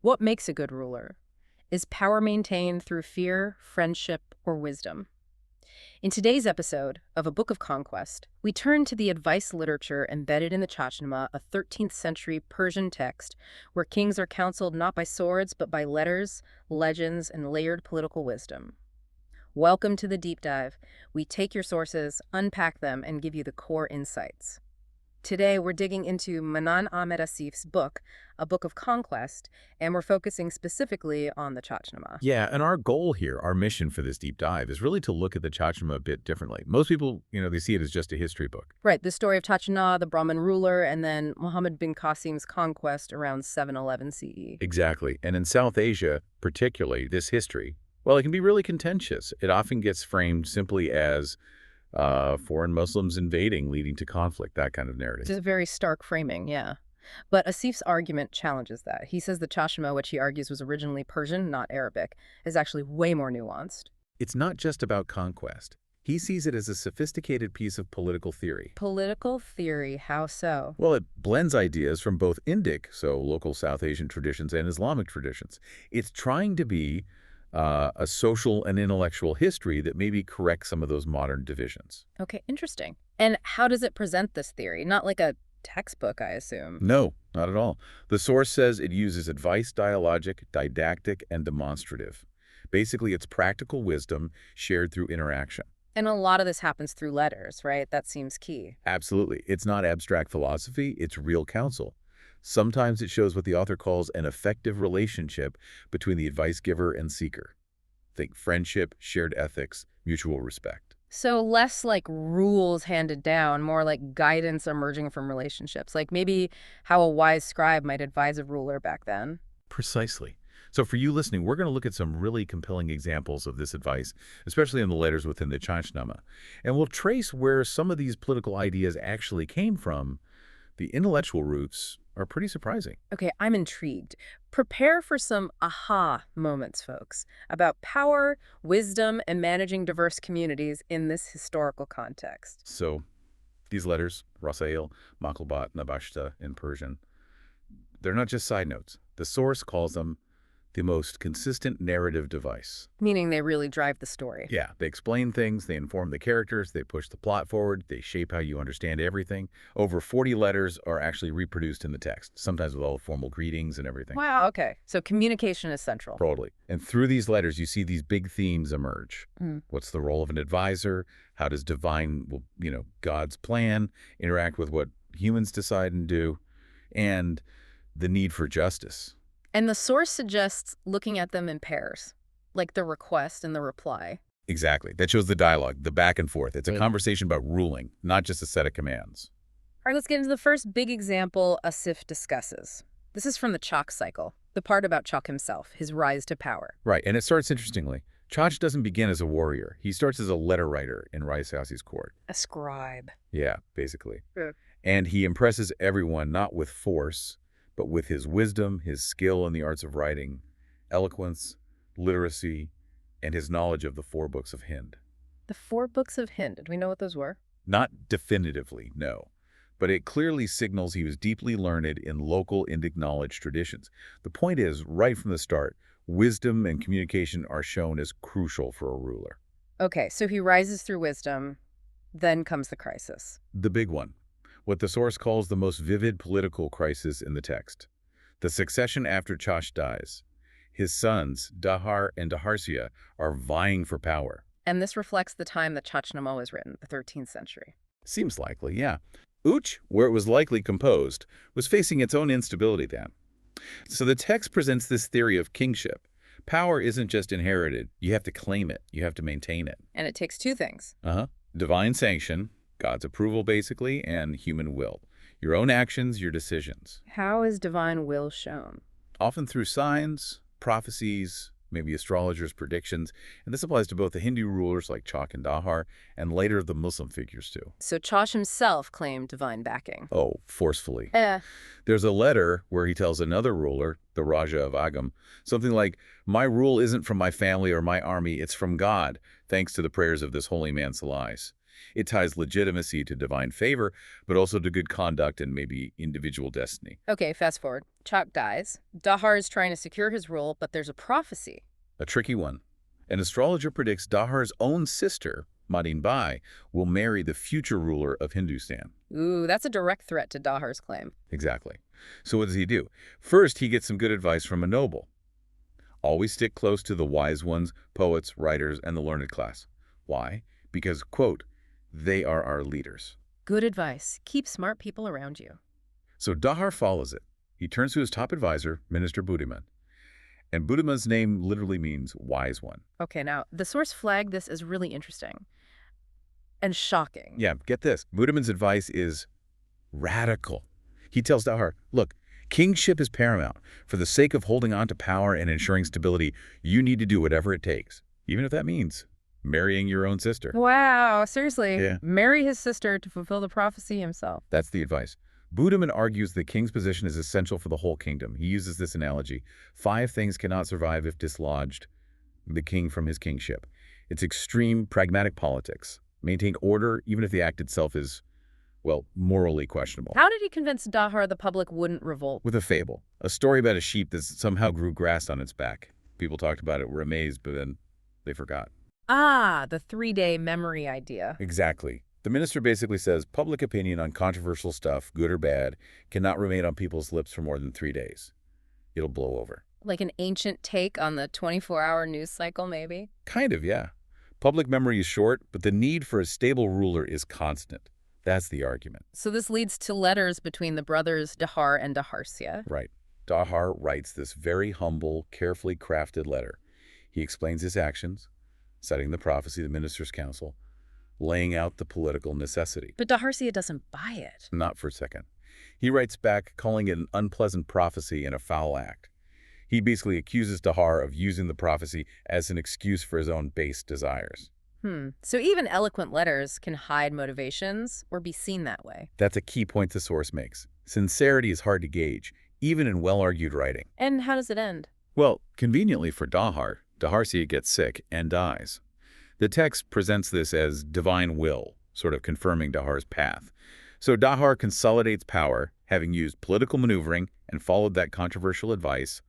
What makes a good ruler? Is power maintained through fear, friendship, or wisdom? In today's episode of A Book of Conquest, we turn to the advice literature embedded in the Chachnama, a 13th century Persian text where kings are counseled not by swords but by letters, legends, and layered political wisdom. Welcome to the deep dive. We take your sources, unpack them, and give you the core insights. Today, we're digging into Manan Ahmed Asif's book, A Book of Conquest, and we're focusing specifically on the Chachnama. Yeah, and our goal here, our mission for this deep dive, is really to look at the Chachnama a bit differently. Most people, they see it as just a history book. Right, the story of Chachnama, the Brahmin ruler, and then Muhammad bin Qasim's conquest around 711 CE. Exactly. And in South Asia, particularly, this history, well, it can be really contentious. It often gets framed simply as foreign Muslims invading, leading to conflict, that kind of narrative. It's a very stark framing, yeah. But Asif's argument challenges that. He says the Chachnama, which he argues was originally Persian, not Arabic, is actually way more nuanced. It's not just about conquest. He sees it as a sophisticated piece of political theory. Political theory, how so? Well, it blends ideas from both Indic, so local South Asian traditions, and Islamic traditions. It's trying to be a social and intellectual history that maybe corrects some of those modern divisions. Okay, interesting. And how does it present this theory? Not like a textbook, I assume. No, not at all. The source says it uses advice dialogic, didactic, and demonstrative. Basically, it's practical wisdom shared through interaction. And a lot of this happens through letters, right? That seems key. Absolutely. It's not abstract philosophy, it's real counsel. Sometimes it shows what the author calls an effective relationship between the advice giver and seeker. Think friendship, shared ethics, mutual respect. So less like rules handed down, more like guidance emerging from relationships, like maybe how a wise scribe might advise a ruler back then. Precisely. So for you listening, we're going to look at some really compelling examples of this advice, especially in the letters within the Chachnama. And we'll trace where some of these political ideas actually came from. The intellectual roots are pretty surprising. Okay, I'm intrigued. Prepare for some aha moments, folks, about power, wisdom, and managing diverse communities in this historical context. So these letters, Rasail, Maqalbat, Nabashta in Persian, they're not just side notes. The source calls them the most consistent narrative device. Meaning they really drive the story. Yeah, they explain things, they inform the characters, they push the plot forward, they shape how you understand everything. Over 40 letters are actually reproduced in the text, sometimes with all the formal greetings and everything. Wow, okay. So communication is central. Totally. And through these letters, you see these big themes emerge. What's the role of an advisor? How does divine, God's plan interact with what humans decide and do? And the need for justice. And the source suggests looking at them in pairs, like the request and the reply. Exactly. That shows the dialogue, the back and forth. It's a conversation about ruling, not just a set of commands. All right, let's get into the first big example Asif discusses. This is from the Chach cycle, the part about Chach himself, his rise to power. Right, and it starts interestingly. Chach doesn't begin as a warrior. He starts as a letter writer in Raisasi's court. A scribe. Yeah, basically. Yeah. And he impresses everyone not with force, but with his wisdom, his skill in the arts of writing, eloquence, literacy, and his knowledge of the 4 books of Hind. The 4 books of Hind. Do we know what those were? Not definitively, no. But it clearly signals he was deeply learned in local Indic knowledge traditions. The point is, right from the start, wisdom and communication are shown as crucial for a ruler. Okay, so he rises through wisdom, then comes the crisis. The big one. What the source calls the most vivid political crisis in the text. The succession after Chach dies. His sons, Dahar and Daharsia, are vying for power. And this reflects the time that Chachnama was written, the 13th century. Seems likely, yeah. Uch, where it was likely composed, was facing its own instability then. So the text presents this theory of kingship. Power isn't just inherited. You have to claim it. You have to maintain it. And it takes 2 things. Divine sanction, God's approval, basically, and human will. Your own actions, your decisions. How is divine will shown? Often through signs, prophecies, maybe astrologers' predictions. And this applies to both the Hindu rulers like Chach and Dahar, and later the Muslim figures too. So Chach himself claimed divine backing. Oh, forcefully. There's a letter where he tells another ruler, the Raja of Agam, something like, "My rule isn't from my family or my army, it's from God, thanks to the prayers of this holy man Salais." It ties legitimacy to divine favor, but also to good conduct and maybe individual destiny. Okay, fast forward. Chak dies. Dahar is trying to secure his rule, but there's a prophecy. A tricky one. An astrologer predicts Dahar's own sister, Madin Bai, will marry the future ruler of Hindustan. Ooh, that's a direct threat to Dahar's claim. Exactly. So what does he do? First, he gets some good advice from a noble. Always stick close to the wise ones, poets, writers, and the learned class. Why? Because, quote, they are our leaders. Good advice. Keep smart people around you. So Dahar follows it. He turns to his top advisor, Minister Budiman. And Budiman's name literally means wise one. Okay, now, the source flagged this as really interesting and shocking. Yeah, get this. Budiman's advice is radical. He tells Dahar, look, kingship is paramount. For the sake of holding on to power and ensuring stability, you need to do whatever it takes, even if that means marrying your own sister. Wow, seriously. Yeah. Marry his sister to fulfill the prophecy himself. That's the advice. Budiman argues the king's position is essential for the whole kingdom. He uses this analogy. 5 things cannot survive if dislodged the king from his kingship. It's extreme pragmatic politics. Maintain order even if the act itself is, well, morally questionable. How did he convince Dahar the public wouldn't revolt? With a fable. A story about a sheep that somehow grew grass on its back. People talked about it, were amazed, but then they forgot. Ah, the 3-day memory idea. Exactly. The minister basically says public opinion on controversial stuff, good or bad, cannot remain on people's lips for more than 3 days. It'll blow over. Like an ancient take on the 24-hour news cycle, maybe? Kind of, yeah. Public memory is short, but the need for a stable ruler is constant. That's the argument. So this leads to letters between the brothers Dahar and Daharsya. Right. Dahar writes this very humble, carefully crafted letter. He explains his actions, citing the prophecy of the minister's council, laying out the political necessity. But Daharsya doesn't buy it. Not for a second. He writes back, calling it an unpleasant prophecy and a foul act. He basically accuses Dahar of using the prophecy as an excuse for his own base desires. So even eloquent letters can hide motivations or be seen that way. That's a key point the source makes. Sincerity is hard to gauge, even in well-argued writing. And how does it end? Well, conveniently for Dahar, Daharsya gets sick and dies. The text presents this as divine will, sort of confirming Dahar's path. So Dahar consolidates power, having used political maneuvering and followed that controversial advice,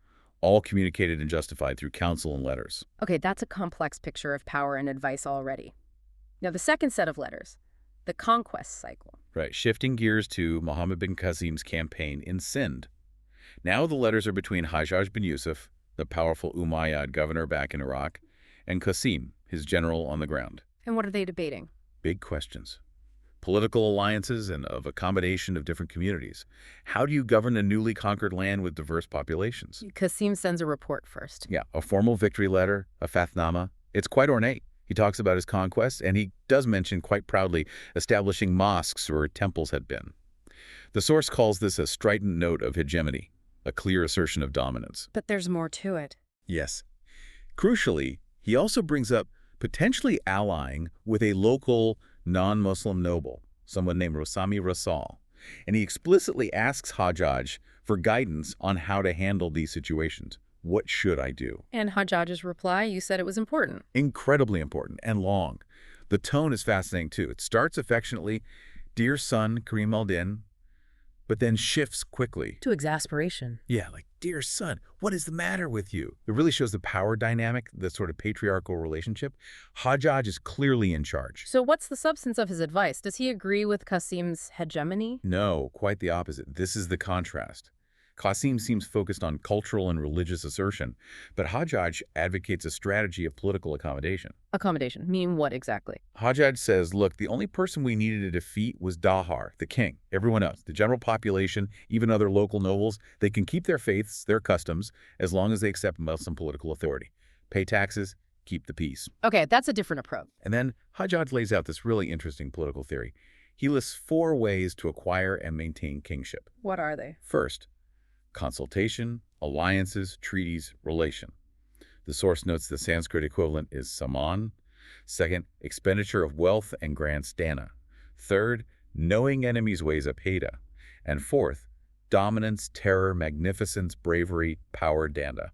all communicated and justified through counsel and letters. Okay, that's a complex picture of power and advice already. Now, the second set of letters, the conquest cycle. Right, shifting gears to Muhammad bin Qasim's campaign in Sindh. Now the letters are between Hajjaj bin Yusuf, the powerful Umayyad governor back in Iraq, and Qasim, his general on the ground. And what are they debating? Big questions. Political alliances and of accommodation of different communities. How do you govern a newly conquered land with diverse populations? Qasim sends a report first. Yeah, a formal victory letter, a Fathnama. It's quite ornate. He talks about his conquests, and he does mention quite proudly establishing mosques where temples had been. The source calls this a strident note of hegemony, a clear assertion of dominance. But there's more to it. Yes. Crucially, he also brings up potentially allying with a local non-Muslim noble, someone named Rosami Rasal, and he explicitly asks Hajjaj for guidance on how to handle these situations. What should I do? And Hajjaj's reply, you said it was important. Incredibly important and long. The tone is fascinating too. It starts affectionately, "Dear son, Karim al-Din," but then shifts quickly. To exasperation. Yeah, like, "Dear son, what is the matter with you?" It really shows the power dynamic, the sort of patriarchal relationship. Hajjaj is clearly in charge. So what's the substance of his advice? Does he agree with Qasim's hegemony? No, quite the opposite. This is the contrast. Qasim seems focused on cultural and religious assertion, but Hajjaj advocates a strategy of political accommodation. Accommodation, meaning what exactly? Hajjaj says, look, the only person we needed to defeat was Dahar, the king. Everyone else, the general population, even other local nobles, they can keep their faiths, their customs, as long as they accept Muslim political authority. Pay taxes, keep the peace. Okay, that's a different approach. And then Hajjaj lays out this really interesting political theory. He lists 4 ways to acquire and maintain kingship. What are they? First, consultation, alliances, treaties, relation. The source notes the Sanskrit equivalent is saman. Second, expenditure of wealth and grants dana. Third, knowing enemies' ways apeda. And fourth, dominance, terror, magnificence, bravery, power danda.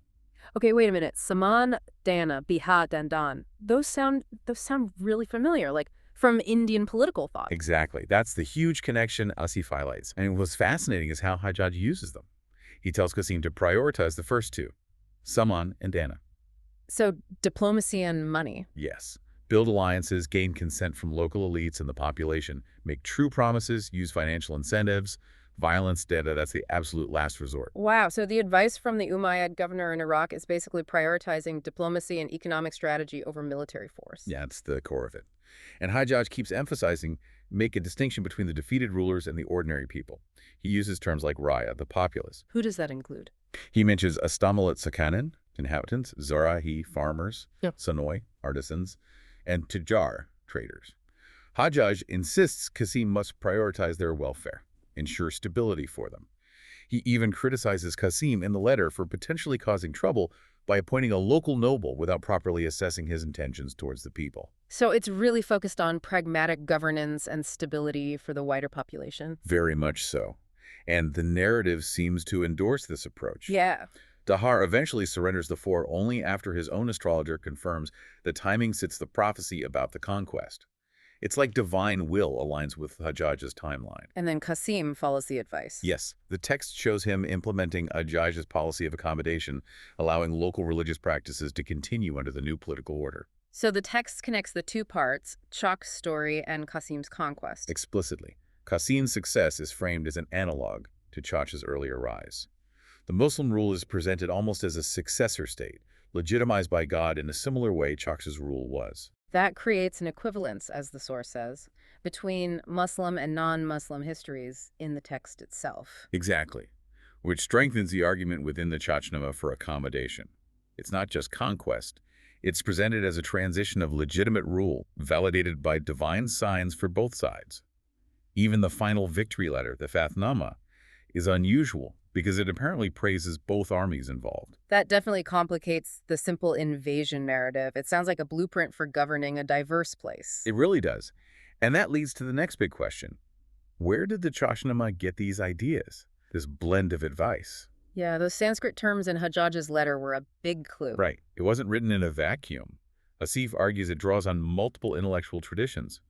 Okay, wait a minute. Saman, Dana, Biha, Dandan. Those sound really familiar, like from Indian political thought. Exactly. That's the huge connection Asif highlights. And what's fascinating is how Hajjaj uses them. He tells Qasim to prioritize the first two, Saman and Dana. So diplomacy and money. Yes. Build alliances, gain consent from local elites and the population, make true promises, use financial incentives, violence, data, that's the absolute last resort. Wow, so the advice from the Umayyad governor in Iraq is basically prioritizing diplomacy and economic strategy over military force. Yeah, that's the core of it. And Hajjaj keeps emphasizing make a distinction between the defeated rulers and the ordinary people. He uses terms like Raya, the populace. Who does that include? He mentions Astamalat Sakanin, inhabitants, Zarahi, farmers, Yep. Sanoi, artisans, and Tujar, traders. Hajjaj insists Qasim must prioritize their welfare, ensure stability for them. He even criticizes Qasim in the letter for potentially causing trouble by appointing a local noble without properly assessing his intentions towards the people. So it's really focused on pragmatic governance and stability for the wider population? Very much so. And the narrative seems to endorse this approach. Yeah. Dahar eventually surrenders the fort only after his own astrologer confirms the timing fits the prophecy about the conquest. It's like divine will aligns with Hajjaj's timeline. And then Qasim follows the advice. Yes, the text shows him implementing Hajjaj's policy of accommodation, allowing local religious practices to continue under the new political order. So the text connects the two parts, Chak's story and Qasim's conquest. Explicitly, Qasim's success is framed as an analog to Chach's earlier rise. The Muslim rule is presented almost as a successor state, legitimized by God in a similar way Chach's rule was. That creates an equivalence, as the source says, between Muslim and non-Muslim histories in the text itself. Exactly, which strengthens the argument within the Chachnama for accommodation. It's not just conquest. It's presented as a transition of legitimate rule, validated by divine signs for both sides. Even the final victory letter, the Fathnama, is unusual because it apparently praises both armies involved. That definitely complicates the simple invasion narrative. It sounds like a blueprint for governing a diverse place. It really does. And that leads to the next big question. Where did the Chachnama get these ideas, this blend of advice? Yeah, those Sanskrit terms in Hajjaj's letter were a big clue. Right. It wasn't written in a vacuum. Asif argues it draws on multiple intellectual traditions.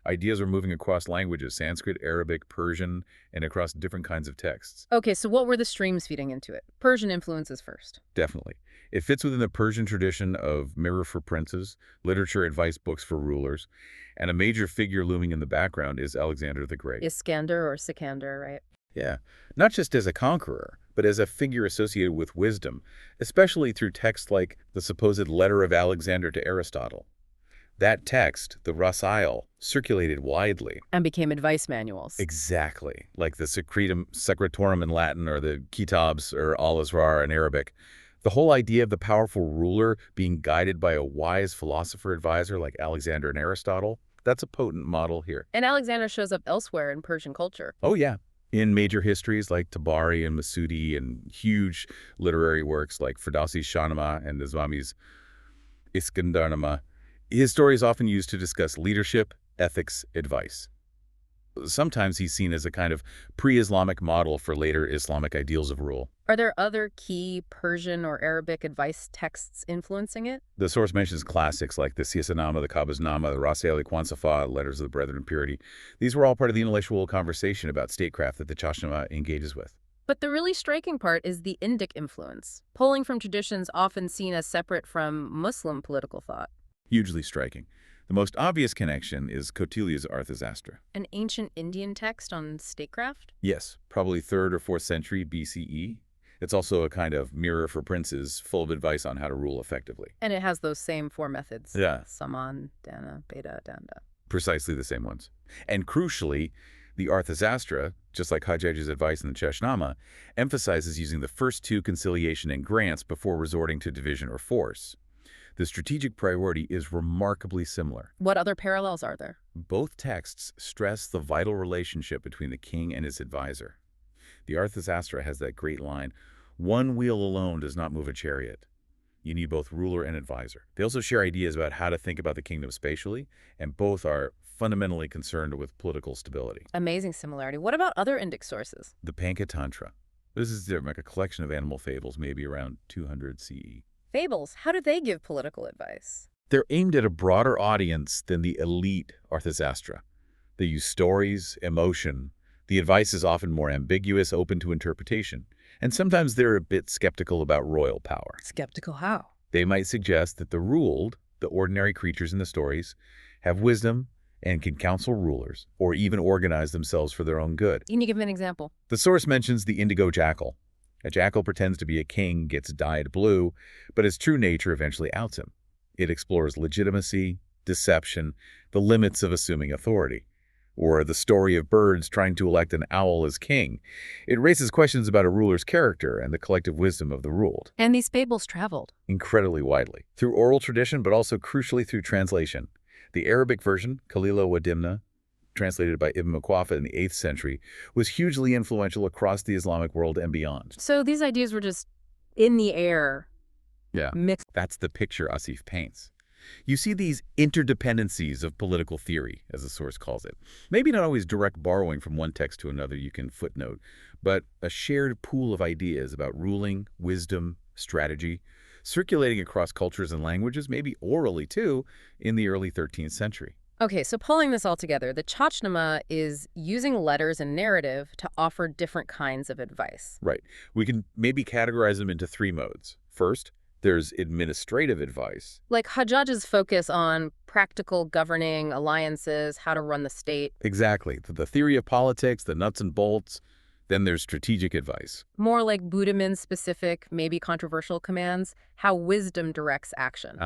Ideas are moving across languages, Sanskrit, Arabic, Persian, and across different kinds of texts. Okay, so what were the streams feeding into it? Persian influences first. Definitely. It fits within the Persian tradition of mirror for princes, literature advice books for rulers, and a major figure looming in the background is Alexander the Great. Iskander or Sikander, right? Yeah, not just as a conqueror, but as a figure associated with wisdom, especially through texts like the supposed letter of Alexander to Aristotle. That text, the Rasail, circulated widely. And became advice manuals. Exactly, like the Secretorum in Latin or the Kitabs or Al-Azrar in Arabic. The whole idea of the powerful ruler being guided by a wise philosopher advisor like Alexander and Aristotle, that's a potent model here. And Alexander shows up elsewhere in Persian culture. Oh, yeah. In major histories like Tabari and Masudi and huge literary works like Ferdowsi's Shahnameh and Nizami's Iskandarnameh, his story is often used to discuss leadership, ethics, advice. Sometimes he's seen as a kind of pre-Islamic model for later Islamic ideals of rule. Are there other key Persian or Arabic advice texts influencing it? The source mentions classics like the Siyasanama, the Qabaznama, the Rasail-i Qansafa, Letters of the Brethren of Purity. These were all part of the intellectual conversation about statecraft that the Chachnama engages with. But the really striking part is the Indic influence, pulling from traditions often seen as separate from Muslim political thought. Hugely striking. The most obvious connection is Kautilya's Arthashastra. An ancient Indian text on statecraft? Yes, probably 3rd or 4th century BCE. It's also a kind of mirror for princes, full of advice on how to rule effectively. And it has those same 4 methods. Yeah. Saman, Dana, Beta, Danda. Precisely the same ones. And crucially, the Arthashastra, just like Hajjaj's advice in the Chachnama, emphasizes using the first 2 conciliation and grants before resorting to division or force. The strategic priority is remarkably similar. What other parallels are there? Both texts stress the vital relationship between the king and his advisor. The Arthashastra has that great line, "One wheel alone does not move a chariot." You need both ruler and advisor. They also share ideas about how to think about the kingdom spatially, and both are fundamentally concerned with political stability. Amazing similarity. What about other Indic sources? The Pancatantra. This is like a collection of animal fables, maybe around 200 CE. Fables. How do they give political advice? They're aimed at a broader audience than the elite Arthashastra. They use stories, emotion. The advice is often more ambiguous, open to interpretation, and sometimes they're a bit skeptical about royal power. Skeptical how? They might suggest that the ruled, the ordinary creatures in the stories, have wisdom and can counsel rulers, or even organize themselves for their own good. Can you give me an example? The source mentions the indigo jackal. A jackal pretends to be a king, gets dyed blue, but his true nature eventually outs him. It explores legitimacy, deception, the limits of assuming authority. Or the story of birds trying to elect an owl as king. It raises questions about a ruler's character and the collective wisdom of the ruled. And these fables traveled Incredibly widely. Through oral tradition, but also crucially through translation. The Arabic version, Kalila wa Dimna, translated by Ibn Maqafa in the 8th century, was hugely influential across the Islamic world and beyond. So these ideas were just in the air, mixed. That's the picture Asif paints. You see these interdependencies of political theory, as the source calls it. Maybe not always direct borrowing from one text to another you can footnote, but a shared pool of ideas about ruling, wisdom, strategy, circulating across cultures and languages, maybe orally too, in the early 13th century. Okay, so pulling this all together, the Chachnama is using letters and narrative to offer different kinds of advice. Right. We can maybe categorize them into 3 modes. First, there's administrative advice. Like Hajjaj's focus on practical governing, alliances, how to run the state. Exactly. The theory of politics, the nuts and bolts. Then there's strategic advice. More like Buddhism-specific, maybe controversial commands, how wisdom directs action.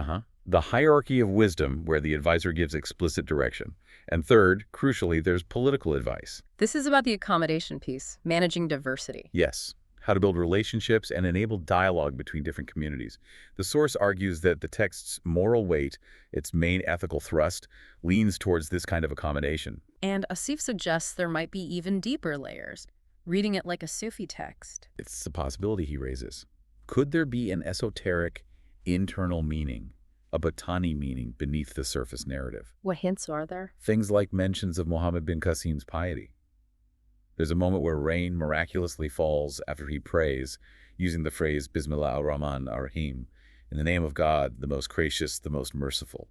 The hierarchy of wisdom, where the advisor gives explicit direction. And third, crucially, there's political advice. This is about the accommodation piece, managing diversity. Yes. How to build relationships and enable dialogue between different communities. The source argues that the text's moral weight, its main ethical thrust, leans towards this kind of accommodation. And Asif suggests there might be even deeper layers, reading it like a Sufi text. It's a possibility he raises. Could there be an esoteric, internal meaning, a Batani meaning beneath the surface narrative? What hints are there? Things like mentions of Muhammad bin Qasim's piety. There's a moment where rain miraculously falls after he prays, using the phrase Bismillah ar-Rahman ar-Rahim, in the name of God, the most gracious, the most merciful.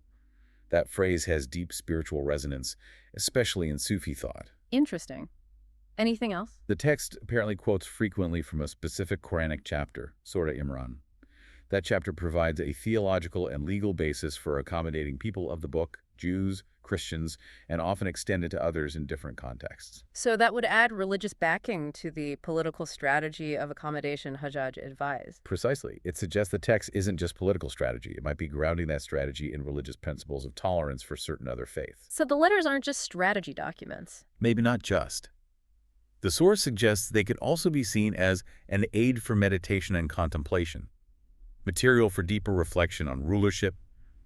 That phrase has deep spiritual resonance, especially in Sufi thought. Interesting. Anything else? The text apparently quotes frequently from a specific Quranic chapter, Surah Imran. That chapter provides a theological and legal basis for accommodating people of the book, Jews, Christians, and often extended to others in different contexts. So that would add religious backing to the political strategy of accommodation Hajjaj advised. Precisely. It suggests the text isn't just political strategy. It might be grounding that strategy in religious principles of tolerance for certain other faiths. So the letters aren't just strategy documents. Maybe not just. The source suggests they could also be seen as an aid for meditation and contemplation, material for deeper reflection on rulership,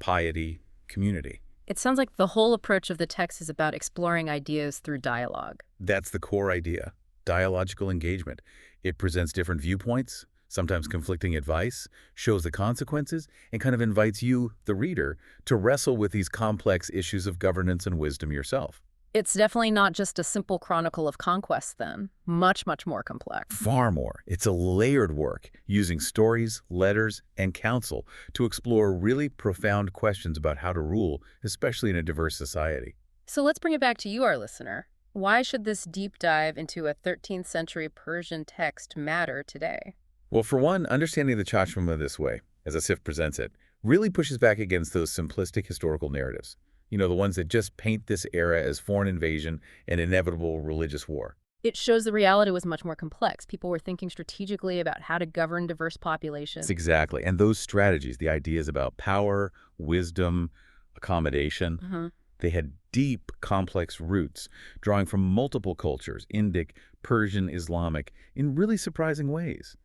piety, community. It sounds like the whole approach of the text is about exploring ideas through dialogue. That's the core idea, dialogical engagement. It presents different viewpoints, sometimes conflicting advice, shows the consequences, and kind of invites you, the reader, to wrestle with these complex issues of governance and wisdom yourself. It's definitely not just a simple chronicle of conquest then. Much, much more complex. Far more. It's a layered work, using stories, letters, and counsel to explore really profound questions about how to rule, especially in a diverse society. So let's bring it back to you, our listener. Why should this deep dive into a 13th century Persian text matter today? Well, for one, understanding the Chachnama this way, as Asif presents it, really pushes back against those simplistic historical narratives. You know, the ones that just paint this era as foreign invasion and inevitable religious war. It shows the reality was much more complex. People were thinking strategically about how to govern diverse populations. Exactly. And those strategies, the ideas about power, wisdom, accommodation, they had deep, complex roots, drawing from multiple cultures, Indic, Persian, Islamic, in really surprising ways.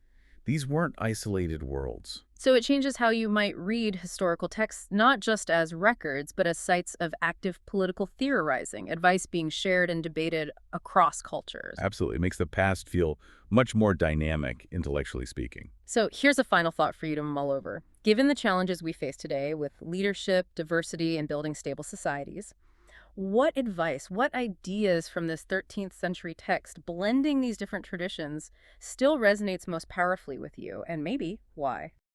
These weren't isolated worlds. So it changes how you might read historical texts, not just as records, but as sites of active political theorizing, advice being shared and debated across cultures. Absolutely. It makes the past feel much more dynamic, intellectually speaking. So here's a final thought for you to mull over. Given the challenges we face today with leadership, diversity, and building stable societies, what advice, what ideas from this 13th century text blending these different traditions still resonates most powerfully with you, and maybe why?